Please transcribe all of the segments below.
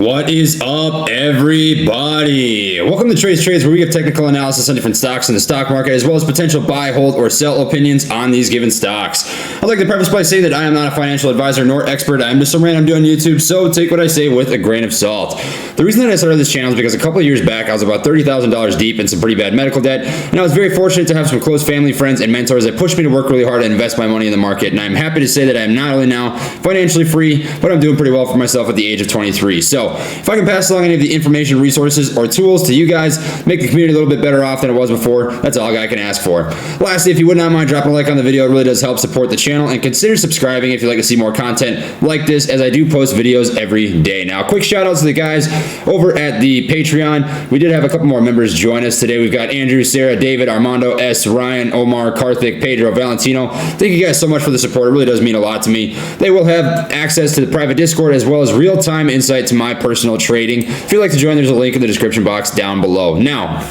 What is up, everybody? Welcome to Trey's Trades, where we give technical analysis on different stocks in the stock market, as well as potential buy, hold, or sell opinions on these given stocks. I'd like to preface by saying that I am not a financial advisor nor expert. I am just some random dude on YouTube, so take what I say with a grain of salt. The reason that I started this channel is because a couple of years back, I was about $30,000 deep in some pretty bad medical debt, and I was very fortunate to have some close family, friends, and mentors that pushed me to work really hard and invest my money in the market, and I'm happy to say that I am not only now financially free, but I'm doing pretty well for myself at the age of 23. So if I can pass along any of the information, resources, or tools to you guys, make the community a little bit better off than it was before, that's all I can ask for. Lastly, if you would not mind dropping a like on the video, it really does help support the channel, and consider subscribing if you'd like to see more content like this, as I do post videos every day. Now, quick shout out to the guys over at the Patreon. We did have a couple more members join us today. We've got Andrew, Sarah, David, Armando, S, Ryan, Omar, Karthik, Pedro, Valentino. Thank you guys so much for the support. It really does mean a lot to me. They will have access to the private Discord as well as real-time insight to my personal trading. If you'd like to join, there's a link in the description box down below. Now,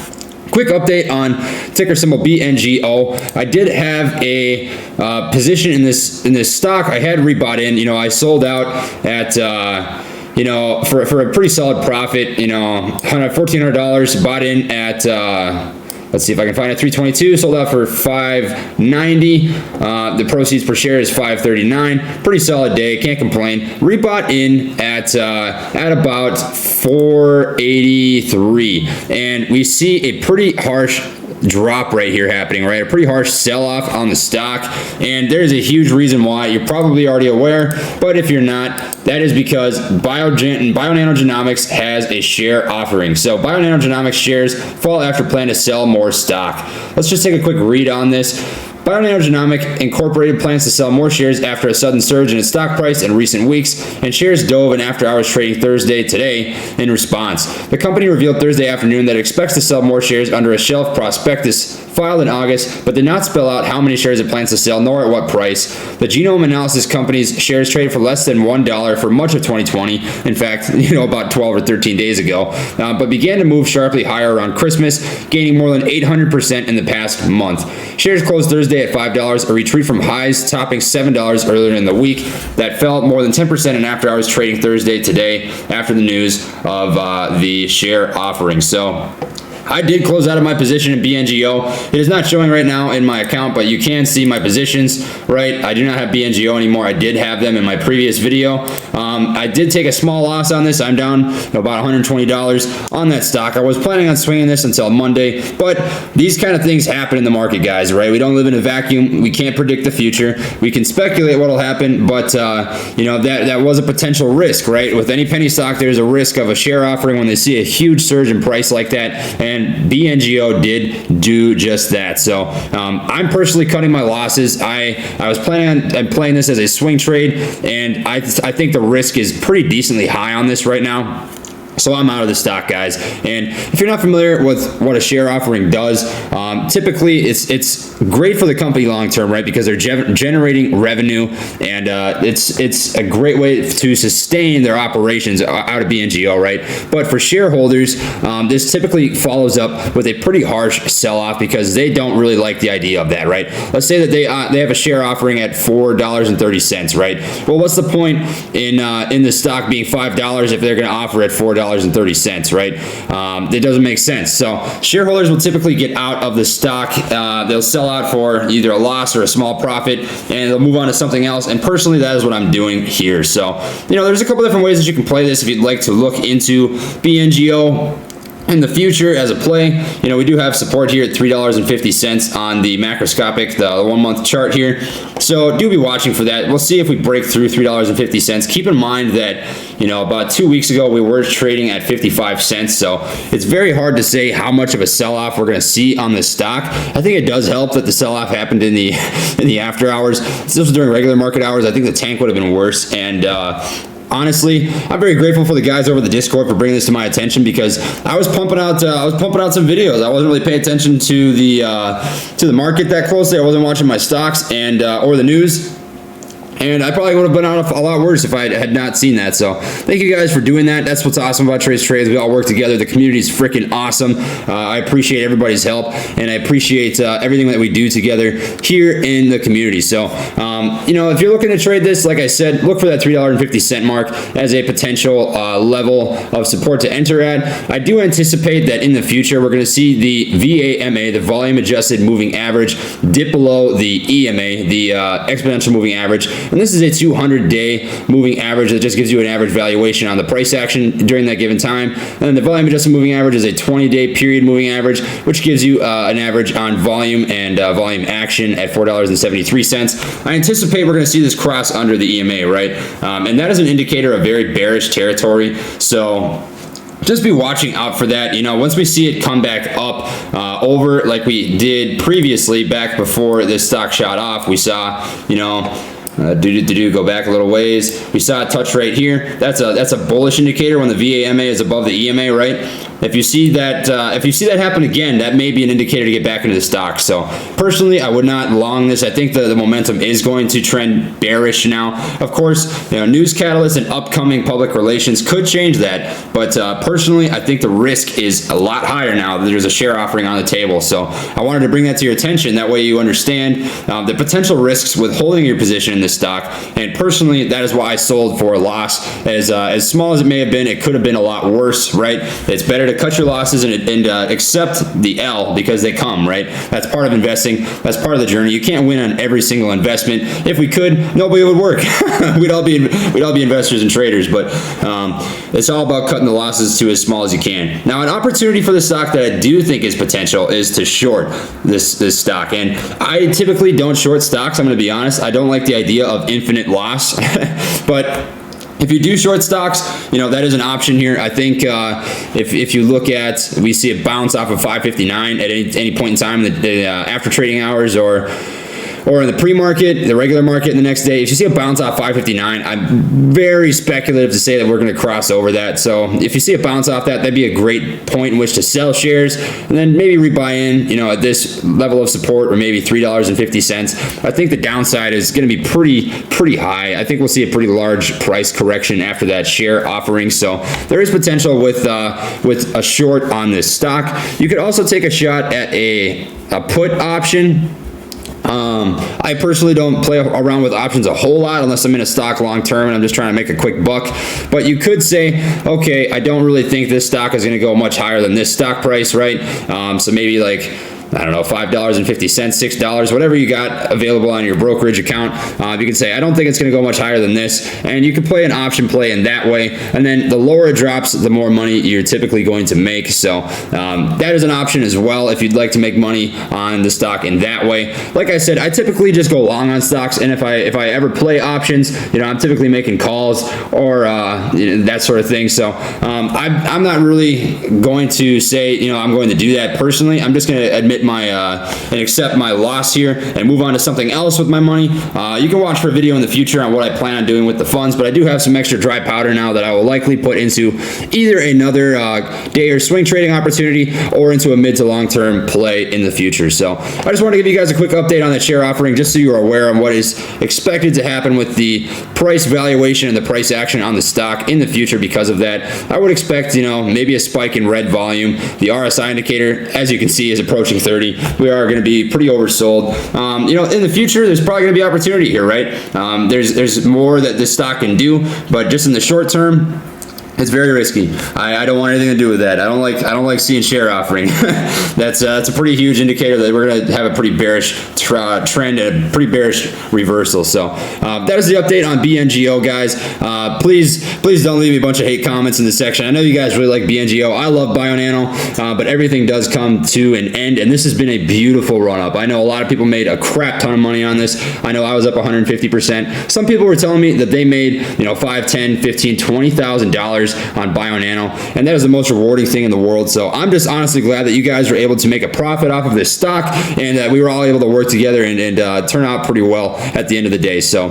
quick update on ticker symbol BNGO. I did have a position in this stock. I had rebought in. I sold out at for a pretty solid profit. $1,400. Bought in at let's see if I can find it. 322, sold out for 590. The proceeds per share is 539. Pretty solid day, can't complain. Rebought in at about 483, and we see a pretty harsh drop right here happening, right? A pretty harsh sell-off on the stock, and there's a huge reason why. You're probably already aware, but if you're not, that is because BioNano Genomics has a share offering. So BioNano Genomics shares fall after plan to sell more stock. Let's just take a quick read on this. BioNano Genomics Incorporated plans to sell more shares after a sudden surge in its stock price in recent weeks, and shares dove in after-hours trading Thursday today in response. The company revealed Thursday afternoon that it expects to sell more shares under a shelf prospectus filed in August, but did not spell out how many shares it plans to sell nor at what price. The genome analysis company's shares traded for less than $1 for much of 2020, in fact, about 12 or 13 days ago, but began to move sharply higher around Christmas, gaining more than 800% in the past month. Shares closed Thursday at $5, a retreat from highs topping $7 earlier in the week that fell more than 10% in after-hours trading Thursday today after the news of the share offering. So I did close out of my position in BNGO. It is not showing right now in my account, but you can see my positions, right? I do not have BNGO anymore. I did have them in my previous video. I did take a small loss on this. I'm down about $120 on that stock. I was planning on swinging this until Monday, but these kind of things happen in the market, guys, right? We don't live in a vacuum. We can't predict the future. We can speculate what'll happen, but that was a potential risk, right? With any penny stock, there's a risk of a share offering when they see a huge surge in price like that, and BNGO did do just that. So I'm personally cutting my losses. I was planning on playing this as a swing trade, and I think the risk is pretty decently high on this right now. So I'm out of the stock, guys. And if you're not familiar with what a share offering does, typically it's great for the company long term, right? Because they're generating revenue, and it's a great way to sustain their operations out of BNGO, right? But for shareholders, this typically follows up with a pretty harsh sell-off because they don't really like the idea of that, right? Let's say that they have a share offering at $4.30, right? Well, what's the point in the stock being $5 if they're going to offer at $4.30, right? It doesn't make sense. So shareholders will typically get out of the stock. They'll sell out for either a loss or a small profit, and they'll move on to something else. And personally, that is what I'm doing here. So, there's a couple different ways that you can play this if you'd like to look into BNGO in the future as a play. We do have support here at $3.50 on the macroscopic, the 1 month chart here. So do be watching for that. We'll see if we break through $3.50. Keep in mind that, about 2 weeks ago, we were trading at 55 cents. So it's very hard to say how much of a sell-off we're going to see on this stock. I think it does help that the sell-off happened in the after hours. This was during regular market hours. I think the tank would have been worse. And honestly, I'm very grateful for the guys over the Discord for bringing this to my attention, because I was pumping out some videos. I wasn't really paying attention to the market that closely. I wasn't watching my stocks and or the news. And I probably would have been off a lot worse if I had not seen that. So thank you guys for doing that. That's what's awesome about Trey's Trades. We all work together. The community is freaking awesome. I appreciate everybody's help, and I appreciate everything that we do together here in the community. So, you know, if you're looking to trade this, like I said, look for that $3.50 mark as a potential level of support to enter at. I do anticipate that in the future, we're going to see the VAMA, the volume adjusted moving average, dip below the EMA, the exponential moving average. And this is a 200-day moving average that just gives you an average valuation on the price action during that given time. And then the volume adjusted moving average is a 20-day period moving average, which gives you an average on volume and volume action at $4.73. I anticipate we're going to see this cross under the EMA, right? And that is an indicator of very bearish territory. So just be watching out for that. You know, once we see it come back up over like we did previously back before this stock shot off, we saw, you know, go back a little ways. We saw a touch right here. That's a bullish indicator when the VAMA is above the EMA, right? If you see that happen again, that may be an indicator to get back into the stock. So personally, I would not long this. I think the momentum is going to trend bearish now. Of course, you know, news catalysts and upcoming public relations could change that. But personally, I think the risk is a lot higher now that there's a share offering on the table. So I wanted to bring that to your attention. That way you understand the potential risks with holding your position in this stock. And personally, that is why I sold for a loss. As small as it may have been, it could have been a lot worse, right? It's better to cut your losses and accept the L because they come, right? That's part of investing. That's part of the journey. You can't win on every single investment. If we could, nobody would work. we'd all be investors and traders. But it's all about cutting the losses to as small as you can. Now, an opportunity for the stock that I do think is potential is to short this stock. And I typically don't short stocks. I'm going to be honest. I don't like the idea of infinite loss, but if you do short stocks, you know, that is an option here. I think if you look at, we see a bounce off of 559 at any point in time after trading hours or in the pre-market, the regular market, the next day. If you see a bounce off 559, I'm very speculative to say that we're going to cross over that. So if you see a bounce off that, that'd be a great point in which to sell shares and then maybe rebuy in, you know, at this level of support or maybe $3.50. I think the downside is going to be pretty high. I think we'll see a pretty large price correction after that share offering. So there is potential with a short on this stock. You could also take a shot at a put option. I personally don't play around with options a whole lot unless I'm in a stock long term and I'm just trying to make a quick buck. But you could say, okay, I don't really think this stock is going to go much higher than this stock price, right? So maybe like, I don't know, $5.50, $6, whatever you got available on your brokerage account. You can say, I don't think it's going to go much higher than this. And you can play an option play in that way. And then the lower it drops, the more money you're typically going to make. So that is an option as well if you'd like to make money on the stock in that way. Like I said, I typically just go long on stocks. And if I ever play options, you know, I'm typically making calls or you know, that sort of thing. So I'm not really going to say, you know, I'm going to do that personally. I'm just going to admit and accept my loss here and move on to something else with my money. You can watch for a video in the future on what I plan on doing with the funds, but I do have some extra dry powder now that I will likely put into either another day or swing trading opportunity or into a mid to long term play in the future. So I just want to give you guys a quick update on that share offering just so you are aware of what is expected to happen with the price valuation and the price action on the stock in the future. Because of that, I would expect, you know, maybe a spike in red volume. The RSI indicator, as you can see, is approaching 30. We are going to be pretty oversold. You know, in the future, there's probably going to be opportunity here, right? There's more that this stock can do, but just in the short term, it's very risky. I don't want anything to do with that. I don't like seeing share offering. That's a pretty huge indicator that we're going to have a pretty bearish trend and a pretty bearish reversal. So that is the update on BNGO, guys. Please don't leave me a bunch of hate comments in the section. I know you guys really like BNGO. I love BioNano, but everything does come to an end, and this has been a beautiful run up. I know a lot of people made a crap ton of money on this. I know I was up 150%. Some people were telling me that they made, you know, $5, $10, $15, $20,000 on BioNano, and that is the most rewarding thing in the world. So I'm just honestly glad that you guys were able to make a profit off of this stock and that we were all able to work together and turn out pretty well at the end of the day. So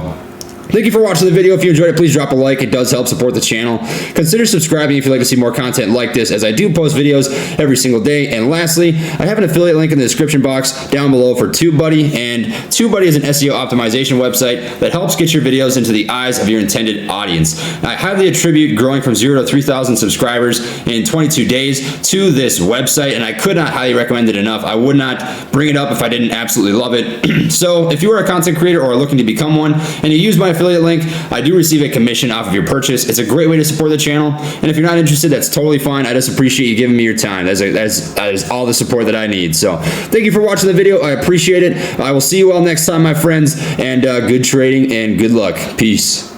Thank you for watching the video. If you enjoyed it, please drop a like. It does help support the channel. Consider subscribing if you'd like to see more content like this, as I do post videos every single day. And lastly, I have an affiliate link in the description box down below for TubeBuddy. And TubeBuddy is an SEO optimization website that helps get your videos into the eyes of your intended audience. I highly attribute growing from 0 to 3,000 subscribers in 22 days to this website, and I could not highly recommend it enough. I would not bring it up if I didn't absolutely love it. So if you are a content creator or are looking to become one and you use my affiliate link, I do receive a commission off of your purchase. It's a great way to support the channel, and if you're not interested, that's totally fine. I just appreciate you giving me your time. That is all the support that I need. So thank you for watching the video. I appreciate it. I will see you all next time, my friends, and good trading and good luck. Peace.